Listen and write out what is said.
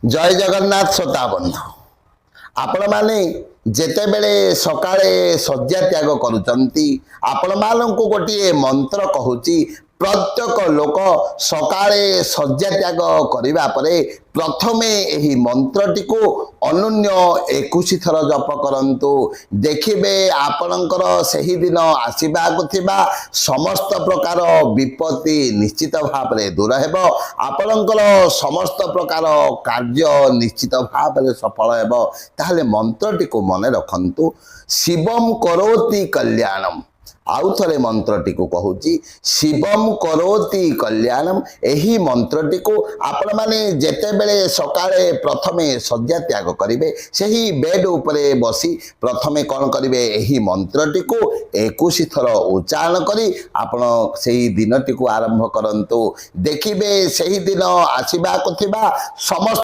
जय जगन्नाथ श्रोता बंधु आपण माने जेतेबेले सकाळे शଯ୍ୟା त्याग करूचंती आपण मानंकु गोटे मंत्र कहूची प्रत्येक लोक सकाळे शଯ୍ୟା त्याग करिबा परे प्रथमे एही मंत्रटी को अनन्य 21 थर जप करंतु देखिबे आपणकर सही दिन आसीबाकु थिबा समस्त प्रकार विपत्ति निश्चित भाव रे दूर हेबो आपणकर समस्त प्रकार कार्य निश्चित भाव रे सफल हेबो ताहले मंत्रटी को मने रखंतु शिवम करोति कल्याणम आउ थरे मंत्रटी को कहूची शिवम करोति कल्याणम एही मंत्रटी को आपण माने जेते बेले सकाळे प्रथमे शଯ୍ୟା त्याग करिवे सेही बेड उपरे बसी प्रथमे कोन करिवे एही मंत्रटी को 21 थर उच्चारण करी आपण सेही दिनटी को आरंभ करंतु देखिबे सेही दिन आसीबा को थिबा समस्त